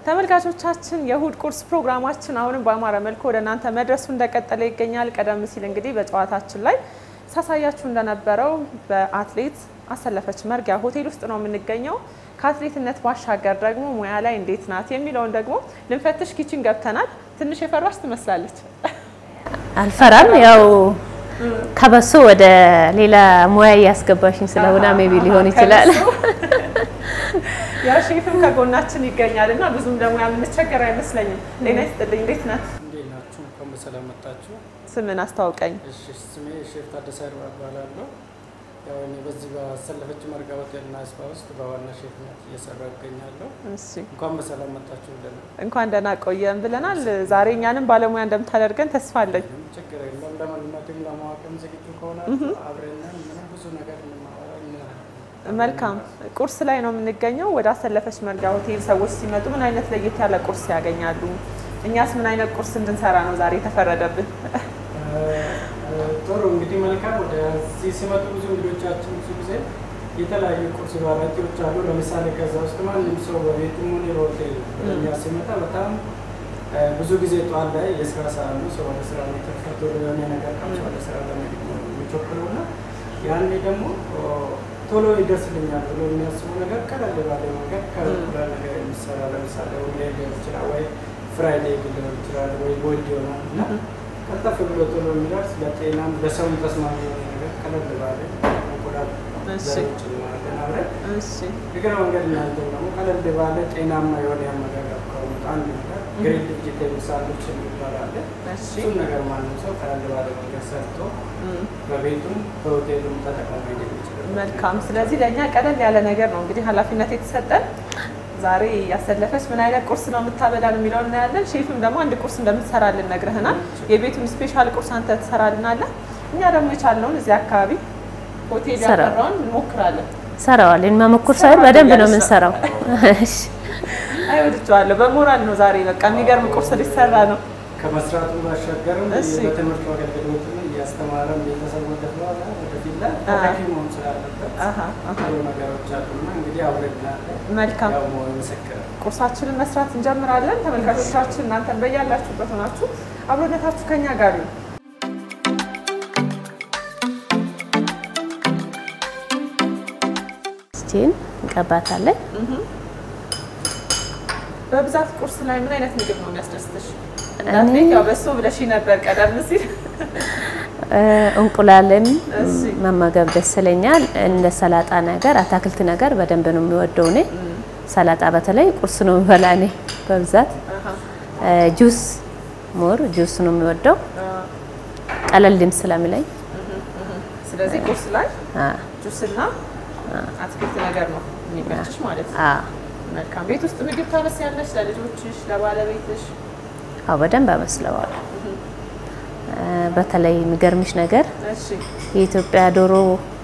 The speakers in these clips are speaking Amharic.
ተመልካቾቻችን የእሁድ ቁርስ ፕሮግራማችን አሁንም በአማረ መልኩ ወደ እናንተ መድረሱ እንደቀጠለ ይገኛል። ቀደም ሲል እንግዲህ በጨዋታችን ላይ ሳሳያችሁ እንደነበረው በአትሌት አሰለፈች መርጊያ ሆቴል ውስጥ ነው የምንገኘው። ከአትሌትነት ባሻገር ደግሞ ሙያ ላይ እንዴት ናት የሚለውን ደግሞ ልንፈትሽ ኪችን ገብተናል። ትንሽ የፈራሽ ትመስላለች። አልፈራም። ያው ከበሱ ወደ ሌላ ሙያ ያስገባሽኝ ስለሆነ ሜቢ ሊሆን ይችላል። ያ ሼፍም ከጎናችን ይገኛልና ብዙም ደግሞ ያምንቸገር አይመስለኝም። ጤና ይስጥልኝ፣ እንዴት ናት? እንዴት ናችሁ? እንኳን በሰላም መጣችሁ። ስምን አስተዋውቀኝ። እሺ፣ ስሜ ሼፍ ታደሰ አይሩ እባላለሁ። ያው እኔ በዚህ በአሰለፈች መርጊያ ሆቴልና ስፓ ውስጥ በዋና ሼፍነት እየሰራሁ እገኛለሁ። እሺ፣ እንኳን በሰላም መጣችሁ ብለናል። እንኳን ደህና ቆየን ብለናል። ዛሬ እኛንም ባለሙያ እንደምታደርገን ተስፋ አለኝ። ችግር የለም። ለማንኛውም ለማወቅም ዝግጁ ከሆነ አብረን ምንም ብዙ ነገር መልካም ቁርስ ላይ ነው የምንገኘው። ወደ አሰለፈች መርጊያ ሆቴል ሰዎች ሲመጡ ምን አይነት ለየት ያለ ቁርስ ያገኛሉ? እኛስ ምን አይነት ቁርስ እንድንሰራ ነው ዛሬ ተፈረደብን? ጥሩ እንግዲህ መልካም። ወደዚህ ሲመጡ ብዙ እንግዶቻችን ብዙ ጊዜ የተለያዩ ቁርስ ቫራይቲዎች አሉ። ለምሳሌ ከዛ ውስጥ ማንም ሰው በቤቱም ሆነ በሆቴል ወደኛ ሲመጣ በጣም ብዙ ጊዜ ጠዋት ላይ የስራ ሰዓት ነው፣ ሰው ወደ ስራ ነው ተፈቶ ለሆነ ነገር ቀምሶ ወደ ስራ ለመሄድ ነው የሚቸኩለውና ያኔ ደግሞ ቶሎ ይደርስልኛል ብሎ የሚያስቡ ነገር ቀለል ባለ መንገድ ከእንቁላል ነገር የሚሰራ ለምሳሌ ኦምሌት ሊሆን ይችላል፣ ወይ ፍራይድ ኤግ ሊሆን ይችላል፣ ወይ ቦይልድ ይሆናል እና ቀልጠፍ ብሎ ቶሎ የሚደርስ ለጤናም ለሰውም ተስማሚ የሆነ ነገር ቀለል ባለ እንቁላል ዘሮች እናደርገን አብረን እግረ መንገድ እናንተ ደግሞ ቀለል ባለ ጤናማ የሆነ ያመጋገብ ከሆኑት አንድ ነገር ግሪን ቬጂቴብል ሳንዱች የሚባል አለ። እሱን ነገር ማንም ሰው ቀለል ባለ መንገድ ሰርቶ በቤቱም በሆቴሉም ተጠቅሞ ሄድ ይችላል። መልካም። ስለዚህ ለኛ ቀለል ያለ ነገር ነው እንግዲህ ኃላፊነት የተሰጠን። ዛሬ ያሰለፈች ምን አይነት ቁርስ ነው የምታበላን የሚለውን እናያለን። ሼፍም ደግሞ አንድ ቁርስ እንደምትሰራልን ነግረህናል። የቤቱን ስፔሻል ቁርስ አንተ ትሰራልናለህ። እኛ ደግሞ የቻልነውን እዚህ አካባቢ ሆቴል ያፈራውን እንሞክራለን። ሰራዋለን። ማመኩር ሳይሆን በደንብ ነው የምንሰራው። እሺ፣ አይወድቻለሁ። በሞራል ነው ዛሬ በቃ የሚገርም ቁርስ ሊሰራ ነው። ከመስራቱ ባሻገርም በትምህርት አገልግሎት ያስተማረም ቤተሰቦች ደግሞ ወደፊት ላይ ታሪክ መሆን ስላለበት ነገሮች አሉና እንግዲህ አብረን መልካም ቁርሳችንን መስራት እንጀምራለን። ተመልካቾቻችን እናንተን በያላችሁበት ሆናችሁ አብሮነታችሁ ከኛ ጋር ነው። ስቲን እንቀባታለን። በብዛት ቁርስ ላይ ምን አይነት ምግብ ነው የሚያስደስትሽ? እኔ ያው በሶ ብለሽ ነበር ቀደም ሲል። እንቁላልን መመገብ ደስ ይለኛል። እንደ ሰላጣ ነገር አታክልት ነገር በደንብ ነው የሚወደው። እኔ ሰላጣ በተለይ ቁርስ ነው የምበላው በብዛት። ጁስ ጁስ ነው የሚወደው ቀለልም ስለሚለኝ። ስለዚህ ቁርስ ላይ ጁስና አትክልት ነገር ነው የሚመችሽ ማለት ነው። መልካም። ቤት ውስጥ ምግብ ታበስያለሽ ለልጆችሽ ለባለቤትሽ? አዎ በደንብ አበስለዋለሁ። በተለይ የሚገርምሽ ነገር የኢትዮጵያ ዶሮ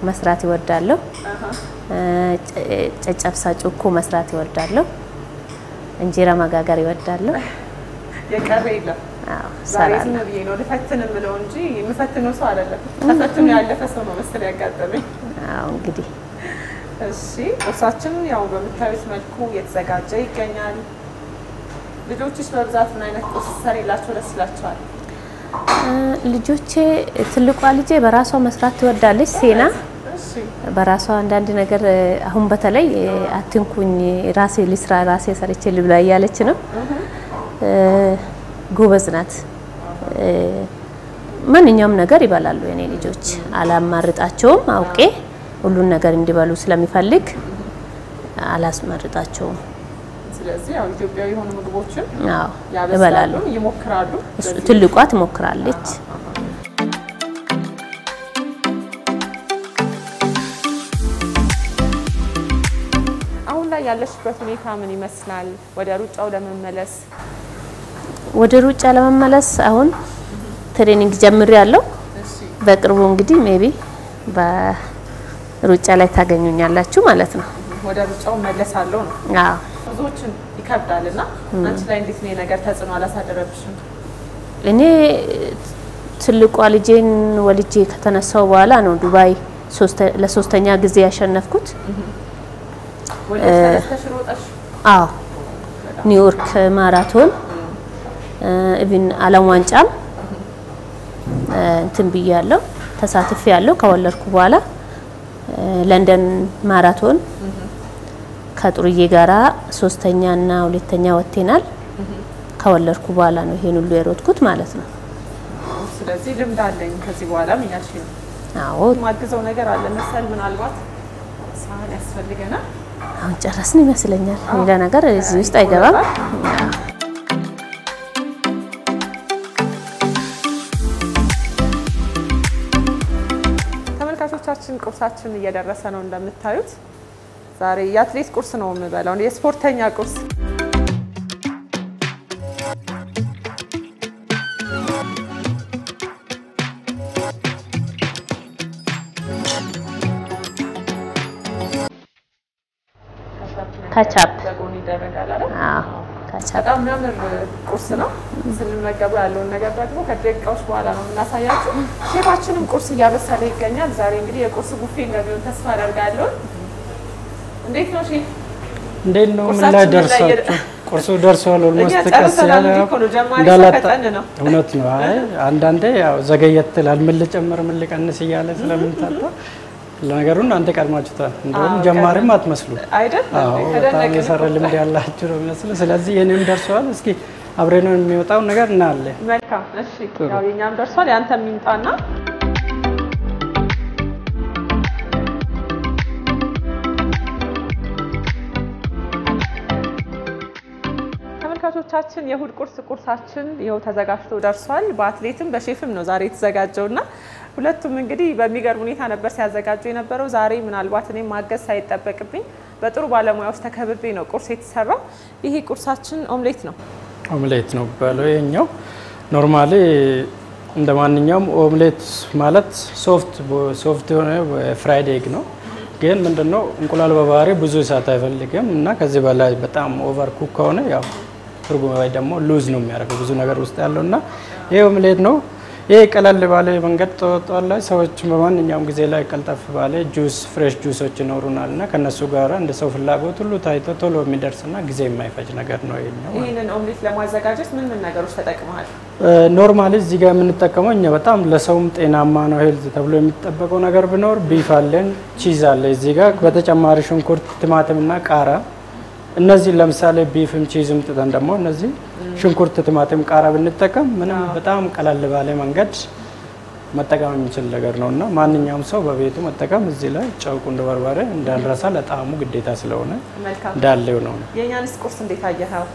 መስራት ይወዳለሁ። ጨጨብሳ ጩኮ መስራት ይወዳለሁ። እንጀራ መጋገር ይወዳለሁ። የቀረ የለም። ዛሬ ዝም ብዬ ነው ልፈትን የምለው እንጂ የምፈትነው ሰው አይደለም። ተፈትኖ ያለፈ ሰው ነው መሰለኝ ያጋጠመኝ። አዎ እንግዲህ እሺ፣ ቁርሳችን ያው በምታዩት መልኩ የተዘጋጀ ይገኛል። ልጆችሽ በብዛት ምን አይነት ቁርስ ሰሪላቸው ደስ ይላቸዋል? ልጆቼ ትልቋ ልጄ በራሷ መስራት ትወዳለች። ሴና በራሷ አንዳንድ ነገር አሁን በተለይ አትንኩኝ ራሴ ልስራ ራሴ ሰርቼ ልብላ እያለች ነው። ጎበዝ ናት። ማንኛውም ነገር ይበላሉ የኔ ልጆች። አላማርጣቸውም። አውቄ ሁሉን ነገር እንዲበሉ ስለሚፈልግ አላስመርጣቸውም። ስለዚህ ያው ኢትዮጵያዊ የሆኑ ምግቦችን ይበላሉ፣ ይሞክራሉ። ትልቋ ትሞክራለች። አሁን ላይ ያለሽበት ሁኔታ ምን ይመስላል? ወደ ሩጫው ለመመለስ አሁን ትሬኒንግ ጀምሬያለሁ። በቅርቡ እንግዲህ ሜቢ በሩጫ ላይ ታገኙኛላችሁ ማለት ነው። ወደ ሩጫው መለሳለሁ ነው። አዎ ብዙዎችን ይከብዳልና አንቺ ላይ እንዴት ነው ነገር ተጽዕኖ አላሳደረብሽም? እኔ ትልቋ ልጄን ወልጄ ከተነሳው በኋላ ነው ዱባይ ለሶስተኛ ጊዜ ያሸነፍኩት ወደ ተሽሮጣሽ አዎ ኒውዮርክ ማራቶን ኢቭን ዓለም ዋንጫም እንትን ብያለሁ ተሳትፌያለሁ ከወለድኩ በኋላ ለንደን ማራቶን ከጥሩዬ ጋራ ሶስተኛ እና ሁለተኛ ወጥተናል ከወለድኩ በኋላ ነው ይሄን ሁሉ የሮጥኩት ማለት ነው ስለዚህ ልምድ አለኝ ከዚህ በኋላም ያልሽ ነው አዎ ማግዘው ነገር አለ መሰል ምናልባት ሳህን ያስፈልገናል አሁን ጨረስን ይመስለኛል ሌላ ነገር እዚህ ውስጥ አይገባም ተመልካቾቻችን ቁርሳችን እየደረሰ ነው እንደምታዩት ዛሬ የአትሌት ቁርስ ነው የምበላው የስፖርተኛ ቁርስ ካቻፕ ዘጎን ይደረጋል አይደል ካቻፕ በጣም የሚያምር ቁርስ ነው ስንመገበው ያለውን ነገር ደግሞ ከደቂቃዎች በኋላ ነው እናሳያችሁ ሼፋችንም ቁርስ እያበሰለ ይገኛል ዛሬ እንግዲህ የቁርስ ቡፌ እንደሚሆን ተስፋ አደርጋለሁ እንዴት ነው ሼፍ እንዴት ነው ምን ላይ ደርሳችሁ ቁርሱ ደርሷል ኦልሞስት ቀስ ያለ ነው እውነት ነው አይ አንዳንዴ ያው ዘገየት ይላል ምን ልጨምር ምን ልቀንስ ይያለ ስለምንታጣ ለነገሩን አንተ ቀድማችሁታል እንደውም ጀማሪም አትመስሉ አይደል በጣም የሰራ ልምድ ያላችሁ ነው የሚመስለው ስለዚህ የኔም ደርሷል እስኪ አብረን የሚወጣው ነገር እናያለን መልካም እሺ ያው የኛም ደርሷል ያንተም ይምጣና ተመልካቾቻችን የእሁድ ቁርሳችን ይኸው ተዘጋጅቶ ደርሷል በአትሌትም በሼፍም ነው ዛሬ የተዘጋጀውና ሁለቱም እንግዲህ በሚገርም ሁኔታ ነበር ሲያዘጋጁ የነበረው ዛሬ ምናልባት እኔ ማገዝ ሳይጠበቅብኝ በጥሩ ባለሙያዎች ተከብቤ ነው ቁርስ የተሰራው ይሄ ቁርሳችን ኦምሌት ነው ባለው የኛው ኖርማሊ እንደማንኛውም ኦምሌት ማለት ሶፍት የሆነ ፍራይድ ኤግ ነው ግን ምንድነው እንቁላል በባህሪ ብዙ እሳት አይፈልግም እና ከዚህ በላይ በጣም ኦቨር ኩክ ከሆነ ያው ትርጉም ወይ ደግሞ ሉዝ ነው የሚያደርገው ብዙ ነገር ውስጥ ያለውና ይሄ ኦምሌት ነው ይሄ ቀለል ባለ መንገድ ተወጣለ ሰዎች በማንኛውም ጊዜ ላይ ቀልጠፍ ባለ ጁስ ፍሬሽ ጁሶች ይኖሩናልና ከነሱ ጋራ እንደ ሰው ፍላጎት ሁሉ ታይቶ ቶሎ የሚደርስና ጊዜ የማይፈጅ ነገር ነው ይሄኛው ይሄንን ኦምሌት ለማዘጋጀት ምን ነገሮች ተጠቅመሃል ኖርማሊ እዚህ ጋር የምንጠቀመው እኛ በጣም ለሰውም ጤናማ ነው ሄልዝ ተብሎ የሚጠበቀው ነገር ቢኖር ቢፍ አለን ቺዝ አለ እዚህ ጋር በተጨማሪ ሽንኩርት ቲማቲምና ቃራ እነዚህ ለምሳሌ ቢፍም ቺዝም ጥተን ደግሞ እነዚህ ሽንኩርት ቲማቲም ቃራ ብንጠቀም ምንም በጣም ቀለል ባለ መንገድ መጠቀም የሚችል ነገር ነውና ማንኛውም ሰው በቤቱ መጠቀም እዚህ ላይ ጨው ቁንዶ በርበሬ እንዳንረሳ ለጣዕሙ ግዴታ ስለሆነ እንዳለው ነው የኛንስ ቁርስ እንዴት አየኸው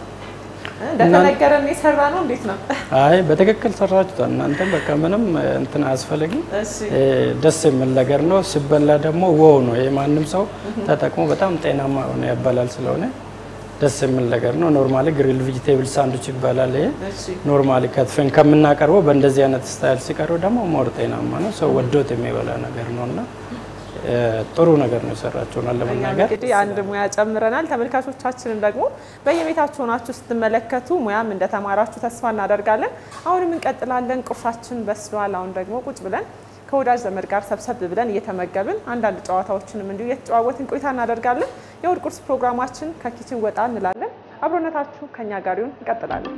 እንደተነገረን የሰራ ነው እንዴት ነው አይ በትክክል ሰራችሁት እናንተ በቃ ምንም እንትን አስፈልግም ደስ የሚል ነገር ነው ሲበላ ደግሞ ዋው ነው የማንም ሰው ተጠቅሞ በጣም ጤናማ ሆነ ያባላል ስለሆነ ደስ የሚል ነገር ነው ኖርማሊ ግሪል ቬጂቴብል ሳንድዊች ይባላል ኖርማሊ ከትፈን ከምናቀርበው በእንደዚህ አይነት ስታይል ሲቀርብ ደግሞ ሞር ጤናማ ነው ሰው ወዶት የሚበላ ነገር ነውና ጥሩ ነገር ነው ሰራችሁና ለማናገር እንግዲህ አንድ ሙያ ጨምረናል ተመልካቾቻችንን ደግሞ በየቤታችሁ ሆናችሁ ስትመለከቱ ሙያም እንደተማራችሁ ተስፋ እናደርጋለን አሁንም እንቀጥላለን ቁርሳችን በስሏል አሁን ደግሞ ቁጭ ብለን ከወዳጅ ዘመድ ጋር ሰብሰብ ብለን እየተመገብን አንዳንድ ጨዋታዎችንም እንዲሁ እየተጨዋወትን ቆይታ እናደርጋለን የእሁድ ቁርስ ፕሮግራማችን ከኪችን ወጣ እንላለን አብሮነታችሁ ከኛ ጋር ይሁን እንቀጥላለን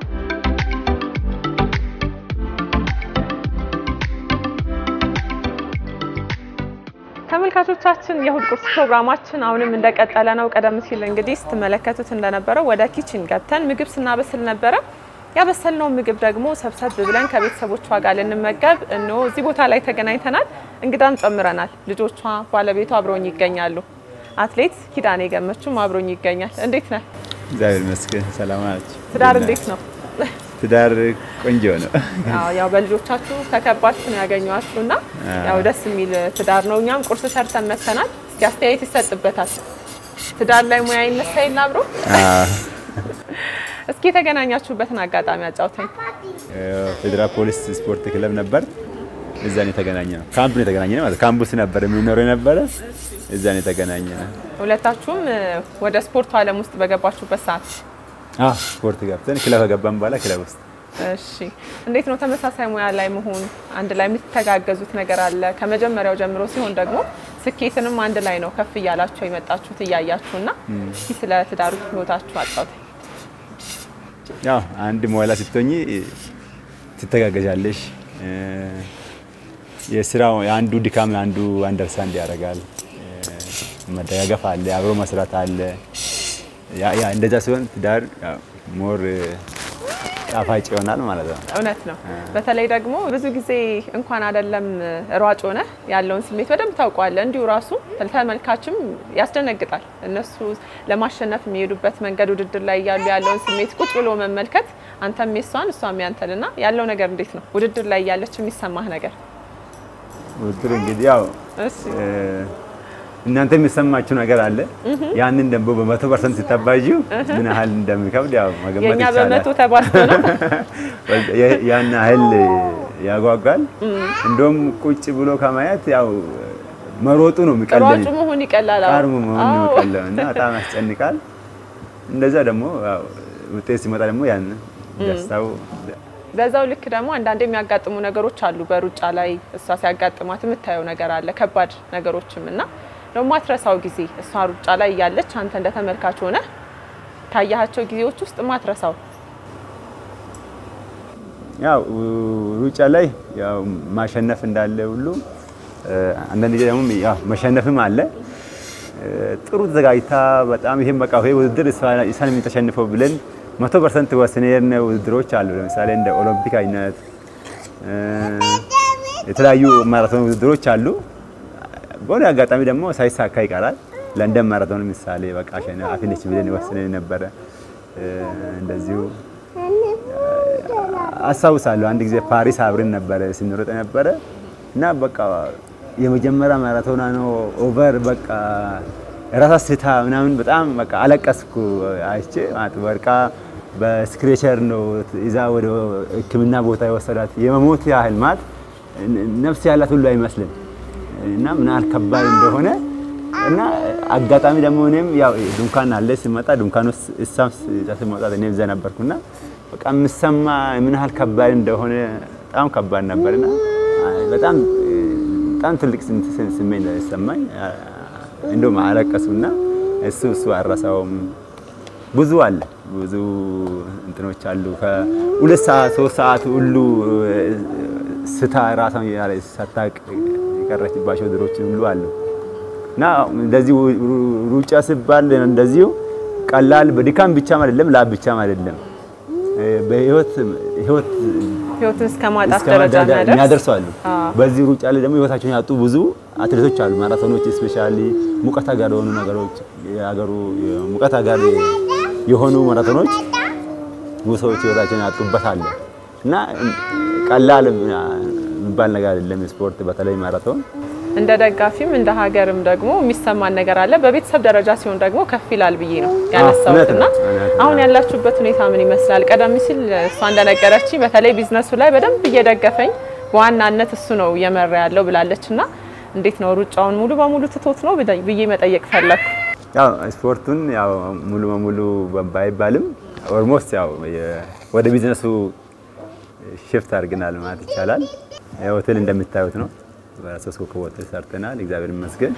ተመልካቾቻችን የእሁድ ቁርስ ፕሮግራማችን አሁንም እንደቀጠለ ነው ቀደም ሲል እንግዲህ ስትመለከቱት እንደነበረው ወደ ኪችን ገብተን ምግብ ስናበስል ነበር ያበሰልነው ምግብ ደግሞ ሰብሰብ ብለን ከቤተሰቦቿ ጋር ልንመገብ ነው እዚህ ቦታ ላይ ተገናኝተናል እንግዳም ጨምረናል ልጆቿ ባለቤቷ አብሮኝ ይገኛሉ አትሌት ኪዳኔ ገመቹም አብሮኝ ይገኛል እንዴት ነህ እግዚአብሔር ይመስገን ሰላም ናችሁ ትዳር እንዴት ነው ትዳር ቆንጆ ነው ያው በልጆቻችሁ ተከባችሁ ነው ያገኘዋችሁና ያው ደስ የሚል ትዳር ነው እኛም ቁርስ ሰርተን መተናል እስኪ አስተያየት ይሰጥበታል ትዳር ላይ ሙያ ይነሳይና አብሮ እስኪ ተገናኛችሁበትን አጋጣሚ አጫውተኝ ፌደራል ፖሊስ ስፖርት ክለብ ነበር እዛ ነው ተገናኘነው ካምፕ ነው ተገናኘነው ማለት ካምፑስ ነበር የሚኖረው ነበር እዛ ነው ተገናኘነው ሁለታችሁም ወደ ስፖርቱ ዓለም ውስጥ በገባችሁበት ሰዓት ስፖርት ገብተን ክለብ ገባን በኋላ ክለብ ውስጥ እሺ እንዴት ነው ተመሳሳይ ሙያ ላይ መሆን አንድ ላይ የምትተጋገዙት ነገር አለ ከመጀመሪያው ጀምሮ ሲሆን ደግሞ ስኬትንም አንድ ላይ ነው ከፍ እያላችሁ የመጣችሁት እያያችሁና እስኪ ስለ ትዳሩ ህይወታችሁ አጫውቱ። ያው አንድ ሞላ ስትሆኚ ትተጋገዣለሽ። የስራው አንዱ ድካም አንዱ አንደርስታንድ ያደርጋል። መደጋገፍ አለ፣ አብሮ መስራት አለ። ያ እንደዛ ሲሆን ትዳር ሞር ጣፋጭ ይሆናል ማለት ነው። እውነት ነው። በተለይ ደግሞ ብዙ ጊዜ እንኳን አይደለም ሯጭ ሆነ ያለውን ስሜት በደንብ ታውቀዋለህ። እንዲሁ ራሱ ተመልካችም ያስደነግጣል። እነሱ ለማሸነፍ የሚሄዱበት መንገድ ውድድር ላይ ያለውን ስሜት ቁጭ ብሎ መመልከት አንተም የሷን እሷም ያንተልና ያለው ነገር እንዴት ነው? ውድድር ላይ ያለች የሚሰማህ ነገር? ውድድር እንግዲህ ያው እናንተ የሚሰማችሁ ነገር አለ። ያንን ደግሞ በ100% ሲታባጂው ምን ያህል እንደሚከብድ ያው መገመት ይቻላል። የኛ በመቶ ተባዝቶ ነው ያን ያህል ያጓጓል። እንደውም ቁጭ ብሎ ከማየት ያው መሮጡ ነው የሚቀለኝ። ሯጩ መሆን ይቀላል። አርሙ መሆን ነው የሚቀለው እና በጣም ያስጨንቃል። እንደዛ ደግሞ ያው ውጤት ሲመጣ ደግሞ ያን ደስታው በዛው ልክ ደግሞ አንዳንዴ የሚያጋጥሙ ነገሮች አሉ። በሩጫ ላይ እሷ ሲያጋጥማት የምታየው ነገር አለ ከባድ ነገሮችም እና ደግሞ ማትረሳው ጊዜ እሷ ሩጫ ላይ ያለች አንተ እንደተመልካች ሆነ ታያቸው ጊዜዎች ውስጥ ማትረሳው? ያው ሩጫ ላይ ያው ማሸነፍ እንዳለ ሁሉ አንዳንዴ ደግሞ ያው መሸነፍም አለ። ጥሩ ተዘጋጅታ በጣም ይሄን በቃ ይሄ ውድድር እሷን የምትሸንፈው ብለን 100% ወስነን ውድድሮች አሉ። ለምሳሌ እንደ ኦሎምፒክ አይነት የተለያዩ ማራቶን ውድድሮች አሉ። በሆነ አጋጣሚ ደግሞ ሳይሳካ ይቀራል። ለንደን ማራቶን ምሳሌ በቃ አፊነች ብለን ወስነን ነበር። እንደዚሁ አሳውሳለሁ አንድ ጊዜ ፓሪስ አብረን ነበር ስንሮጥ ነበር እና በቃ የመጀመሪያ ማራቶና ነው ኦቨር በቃ ራሳ ስታ ምናምን በጣም በቃ አለቀስኩ። አይቼ ወርቃ በስክሬቸር ነው እዛ ወደ ሕክምና ቦታ የወሰዳት የመሞት ያህል ማለት ነፍስ ያላት ሁሉ አይመስልም እና ምን ያህል ከባድ እንደሆነ እና አጋጣሚ ደግሞ እኔም ያው ዱንካን አለ ሲመጣ ዱንካን ውስጥ እሷም ሲመጣ እኔም እዛ ነበርኩና በቃ ምሰማ ምን ያህል ከባድ እንደሆነ በጣም ከባድ ነበርና በጣም ትልቅ ስሜት ሰማኝ። እንደውም አለቀሱና እሱ አራሳውም ብዙ አለ ብዙ እንትኖች አሉ። ከ2 ሰዓት 3 ሰዓት ሁሉ ስታ ራሳን ሳታቅ የቀረችባቸው ድሮች ሁሉ አሉ እና እንደዚህ ሩጫ ሲባል እንደዚሁ ቀላል በድካም ብቻ አይደለም ላብ ብቻ አይደለም ህይወትን እስከማጣት ደረጃ ያደርሳሉ። በዚህ ሩጫ ላይ ደግሞ ህይወታቸውን ያጡ ብዙ አትሌቶች አሉ። ማራቶኖች ስፔሻሊ ሙቀት ጋር የሆኑ ነገሮች የሀገሩ ሙቀት ጋር የሆኑ ማራቶኖች ብዙ ሰዎች ህይወታቸውን ያጡበት አለ እና ቀላል የሚባል ነገር አይደለም ስፖርት በተለይ ማራቶን። እንደ ደጋፊም እንደ ሀገርም ደግሞ የሚሰማን ነገር አለ። በቤተሰብ ደረጃ ሲሆን ደግሞ ከፍ ይላል ብዬ ነው ያነሳሁትና አሁን ያላችሁበት ሁኔታ ምን ይመስላል? ቀደም ሲል እሷ እንደነገረችኝ በተለይ ቢዝነሱ ላይ በደንብ እየደገፈኝ በዋናነት እሱ ነው እየመራ ያለው ብላለችና እንዴት ነው ሩጫውን ሙሉ በሙሉ ትቶት ነው ብዬ መጠየቅ ፈለኩ። ያው ስፖርቱን ያው ሙሉ በሙሉ ባይባልም ኦልሞስት ያው ወደ ቢዝነሱ ሽፍት አድርገናል ማለት ይቻላል። ሆቴል እንደምታዩት ነው በሶስት ኮከብ ሆቴል ሰርተናል። እግዚአብሔር ይመስገን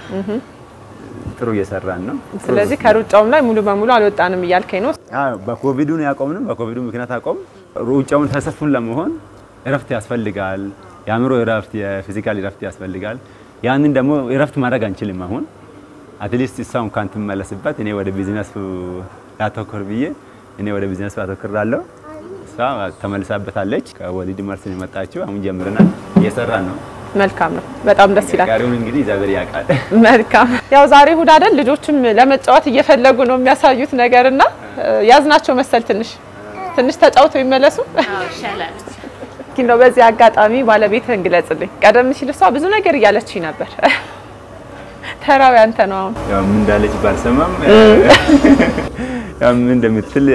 ጥሩ እየሰራን ነው። ስለዚህ ከሩጫውም ላይ ሙሉ በሙሉ አልወጣንም እያልከኝ ነው? አዎ በኮቪዱ ነው ያቆምነው። በኮቪዱ ምክንያት አቆም። ሩጫውን ተሰፍቱን ለመሆን እረፍት ያስፈልጋል። የአእምሮ እረፍት፣ የፊዚካል እረፍት ያስፈልጋል። ያንን ደግሞ እረፍት ማድረግ አንችልም። አሁን አትሊስት እሷን ካንተ መለስበት እኔ ወደ ቢዝነሱ ያተኮር ብዬ እኔ ወደ ቢዝነሱ አተኮራለሁ። እሷ ተመልሳበታለች። ከወሊድ መልስ ነው የመጣችው። አሁን ጀምረናል፣ እየሰራን ነው። መልካም ነው። በጣም ደስ ይላል። ጋሪውን እንግዲህ እግዚአብሔር ያውቃል። መልካም። ያው ዛሬ እሑድ አይደል? ልጆችም ለመጫወት እየፈለጉ ነው የሚያሳዩት ነገርና ያዝናቸው መሰል ትንሽ ተጫውተው ይመለሱ። አዎ ይሻላል። ግን ነው በዚህ አጋጣሚ ባለቤትህን ግለጽልኝ። ቀደም ሲል እሷ ብዙ ነገር እያለችኝ ነበር። ተራው ያንተ ነው። አሁን ያው ምን እንዳለች ባልሰማም ያው ምን እንደምትል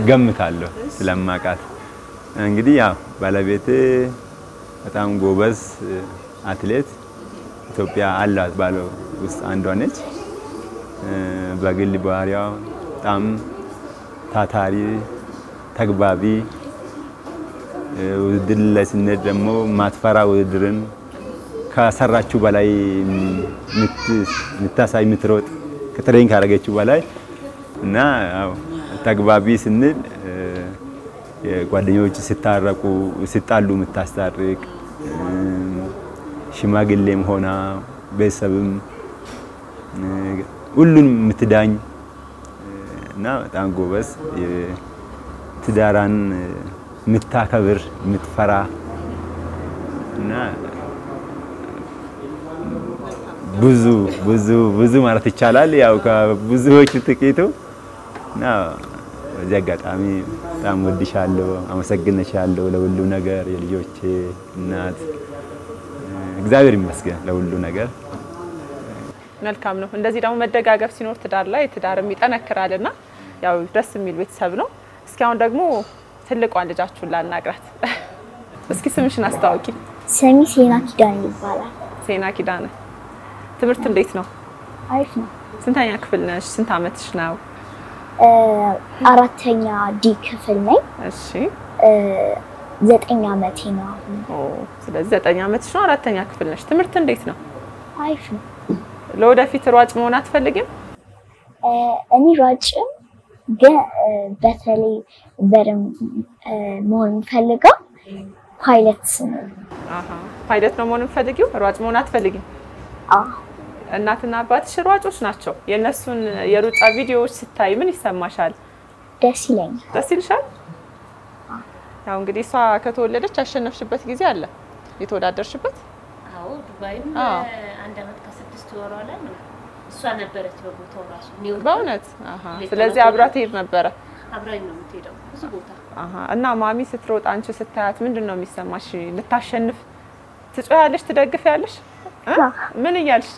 ገምታለሁ ስለማውቃት። እንግዲህ ያው ባለቤቴ በጣም ጎበዝ አትሌት ኢትዮጵያ አላት ባለው ውስጥ አንዷ ነች። በግል ባህሪዋ በጣም ታታሪ፣ ተግባቢ፣ ውድድር ላይ ስንሄድ ደግሞ ማትፈራ ውድድርን ከሰራችሁ በላይ ምታሳይ ምትሮጥ ከትሬኒንግ ካረገችው በላይ እና ተግባቢ ስንል ጓደኞች ሲታረቁ ሲጣሉ ምታስታርቅ ሽማግሌም ሆና ቤተሰብም ሁሉን ምትዳኝ እና በጣም ጎበዝ ትዳራን ምታከብር ምትፈራ እና ብዙ ማለት ይቻላል ያው ከብዙዎች ጥቂቱ እና በዚህ አጋጣሚ በጣም ወድሻለሁ አመሰግንሻለሁ ለሁሉ ነገር የልጆቼ እናት እግዚአብሔር ይመስገን ለሁሉ ነገር መልካም ነው እንደዚህ ደግሞ መደጋገፍ ሲኖር ትዳር ላይ ትዳርም ይጠነክራልና ያው ደስ የሚል ቤተሰብ ነው እስኪ አሁን ደግሞ ትልቋን ልጃችሁን ላናግራት እስኪ ስምሽን አስተዋውቂ ስሜ ሴና ኪዳን ይባላል ሴና ኪዳን ትምህርት እንዴት ነው አሪፍ ነው ስንተኛ ክፍል ነሽ ስንት አመትሽ ነው አራተኛ ዲ ክፍል ነኝ እሺ 9 አመቴ ነው ስለዚህ 9 አመትሽ ነው አራተኛ ክፍል ነሽ ትምህርት እንዴት ነው አሪፍ ነው ለወደፊት ሯጭ መሆን አትፈልጊም እኔ ሯጭም ግን በተለይ በደም መሆን ፈልገው ፓይለት ነው ፓይለት ነው መሆን ፈልጊው ሯጭ መሆን አትፈልጊም እናትና አባትሽ ሯጮች ናቸው የነሱን የሩጫ ቪዲዮዎች ስታይ ምን ይሰማሻል ደስ ይለኛል ደስ ይልሻል ያው እንግዲህ እሷ ከተወለደች አሸነፍሽበት ጊዜ አለ የተወዳደርሽበት አዎ ዱባይ አንድ አመት ከ6 ወር ላይ እሷ ነበረች በቦታው ራሱ በእውነት ስለዚህ አብራት ሄድ ነበረ አብራኝ ነው የምትሄደው ብዙ ቦታ እና ማሚ ስትሮጥ አንቺ ስታያት ምንድነው የሚሰማሽ ልታሸንፍ ትጮያለሽ ትደግፊያለሽ ምን ይያልሽ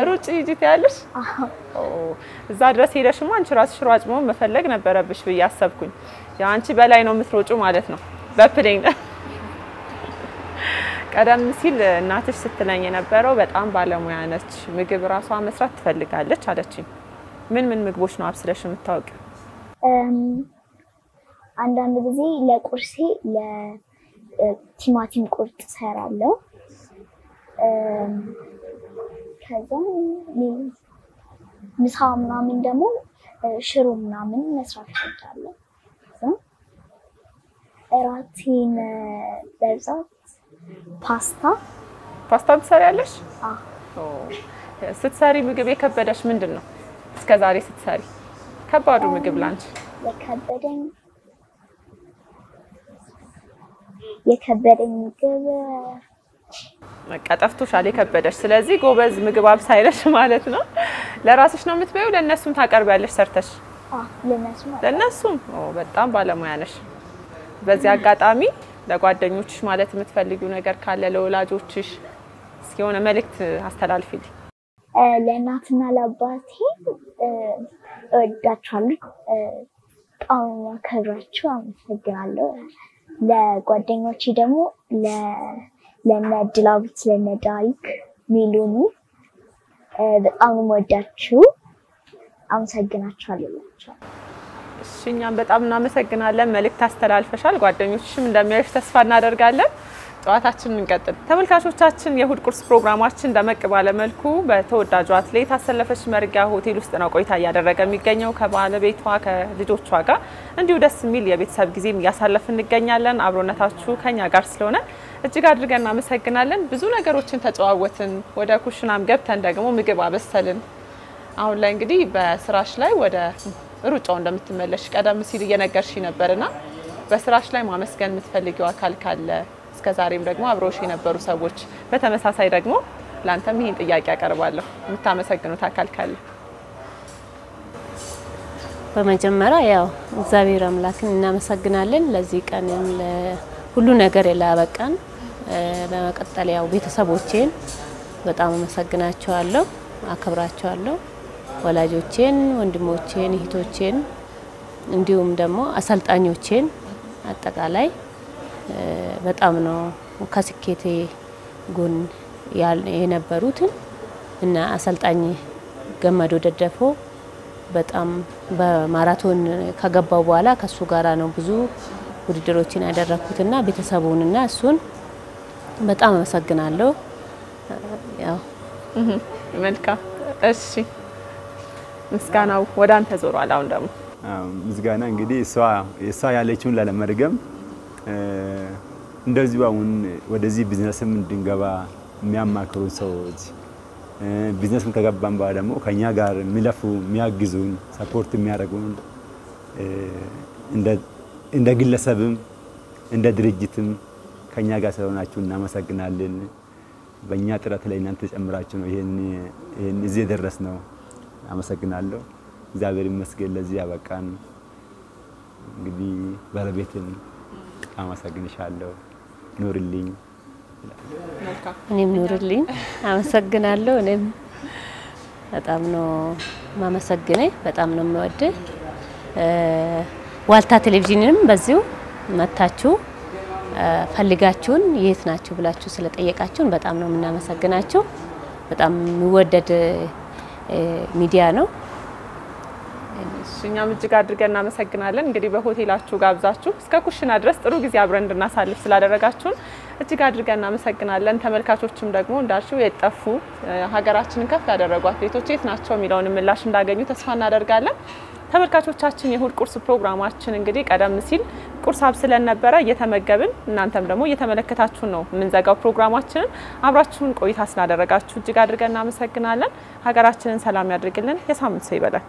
ሩጭ ይጂት ያለሽ እዛ ድረስ ሄደሽማ አንቺ ራስሽ ሯጭ መሆን መፈለግ ነበረብሽ በያሰብኩኝ ያ አንቺ በላይ ነው የምትሮጩ ማለት ነው በፕሌን ቀደም ሲል እናትሽ ስትለኝ የነበረው በጣም ባለሙያ ነች ምግብ ራሷ መስራት ትፈልጋለች አለችኝ ምን ምግቦች ነው አብስለሽ የምታውቂው አንዳንድ ጊዜ ለቁርሴ ለቲማቲም ቁርጥ ሰራለሁ ከዛም ምሳ ምናምን ደግሞ ሽሮ ምናምን መስራት እችላለሁ እራቴን በብዛት ፓስታ ትሰሪያለሽ ስትሰሪ ምግብ የከበደሽ ምንድነው እስከዛሬ ስትሰሪ ከባዱ ምግብ ላንቺ የከበደኝ ምግብ መቀጠፍቶሻል የከበደሽ ስለዚህ ጎበዝ ምግብ አብሳይለሽ ማለት ነው ለራስሽ ነው የምትበይው ለነሱም ታቀርቢያለሽ ሰርተሽ ለነሱም በጣም ባለሙያ ነሽ በዚህ አጋጣሚ ለጓደኞችሽ ማለት የምትፈልጊው ነገር ካለ ለወላጆችሽ እስኪ ሆነ መልእክት አስተላልፊልኝ ለእናትና ለአባቴ እወዳቸዋለሁ በጣም አከብራቸው አመሰግናለሁ ለጓደኞቼ ደግሞ ለነድላዊት ለነዳሪክ ሚሉኒ በጣም ወዳችሁ አመሰግናችኋለሁ እኛም በጣም እናመሰግናለን መልእክት አስተላልፈሻል ጓደኞችሽም እንደሚያዩሽ ተስፋ እናደርጋለን ጨዋታችንን እንቀጥል ተመልካቾቻችን የእሁድ ቁርስ ፕሮግራማችን ደመቅ ባለ መልኩ በተወዳጁ አትሌት አሰለፈች መርጊያ ሆቴል ውስጥ ነው ቆይታ እያደረገ የሚገኘው ከባለቤቷ ከልጆቿ ጋር እንዲሁ ደስ የሚል የቤተሰብ ጊዜም እያሳለፍን እንገኛለን አብሮነታችሁ ከኛ ጋር ስለሆነ እጅግ አድርገን እናመሰግናለን ብዙ ነገሮችን ተጨዋወትን ወደ ኩሽናም ገብተን ደግሞ ምግብ አበሰልን አሁን ላይ እንግዲህ በስራሽ ላይ ወደ ሩጫው እንደምትመለሽ ቀደም ሲል እየነገርሽ ነበርና በስራሽ ላይ ማመስገን የምትፈልጊው አካል ካለ እስከዛሬም ደግሞ አብሮሽ የነበሩ ሰዎች በተመሳሳይ ደግሞ ላንተም ይሄን ጥያቄ አቀርባለሁ የምታመሰግኑት አካል ካለ በመጀመሪያ ያው እግዚአብሔር አምላክን እናመሰግናለን ለዚህ ቀን ሁሉ ነገር ያላበቃን በመቀጠል ያው ቤተሰቦቼን በጣም አመሰግናቸዋለሁ አከብራቸዋለሁ ወላጆቼን ወንድሞቼን እህቶቼን እንዲሁም ደግሞ አሰልጣኞቼን አጠቃላይ በጣም ነው ከስኬቴ ጎን የነበሩት እና አሰልጣኝ ገመዶ ደደፎ በጣም በማራቶን ከገባው በኋላ ከሱ ጋራ ነው ብዙ ውድድሮችን ያደረኩትና ቤተሰቡንና እሱን በጣም አመሰግናለሁ። ያው መልካም እሺ ምስጋናው ወደ አንተ ዞሯል። አሁን ደግሞ ምስጋና እንግዲህ እሷ ያለችውን ላለመድገም እንደዚህ አሁን ወደዚህ ቢዝነስም እንድንገባ የሚያማክሩ ሰዎች ቢዝነስም ከገባን በኋላ ደግሞ ከኛ ጋር የሚለፉ የሚያግዙን ሰፖርት የሚያደርጉን እንደ ግለሰብም እንደ ድርጅትም ከኛ ጋር ስለሆናችሁ እናመሰግናለን። በእኛ ጥረት ላይ እናንተ ጨምራችሁ ነው ይሄን እዚህ ደረስነው። አመሰግናለሁ። እግዚአብሔር ይመስገን ለዚህ ያበቃን። እንግዲህ ባለቤትን አመሰግንሻለሁ። ኑርልኝ። እኔም ኑርልኝ። አመሰግናለሁ። እኔም በጣም ነው ማመሰግነኝ። በጣም ነው የምወድህ። ዋልታ ቴሌቪዥንም በዚሁ መታችሁ ፈልጋችሁን የት ናችሁ ብላችሁ ስለጠየቃችሁን በጣም ነው የምናመሰግናችሁ። በጣም የሚወደድ ሚዲያ ነው። እኛም እጅግ አድርገን እናመሰግናለን። እንግዲህ በሆቴላችሁ ጋብዛችሁ እስከ ኩሽና ድረስ ጥሩ ጊዜ አብረን እንድናሳልፍ ስላደረጋችሁን እጅግ አድርገን እናመሰግናለን። ተመልካቾችም ደግሞ እንዳልሽው የጠፉ ሀገራችንን ከፍ ያደረጉ አትሌቶች የት ናቸው የሚለውን ምላሽ እንዳገኙ ተስፋ እናደርጋለን። ተመልካቾቻችን የእሁድ ቁርስ ፕሮግራማችን እንግዲህ ቀደም ሲል ቁርስ አብስለን ነበረ እየተመገብን እናንተም ደግሞ እየተመለከታችሁ ነው የምንዘጋው ፕሮግራማችንን። አብራችሁን ቆይታ ስላደረጋችሁ እጅግ አድርገን እናመሰግናለን። ሀገራችንን ሰላም ያድርግልን። የሳምንት ሰው ይበላል።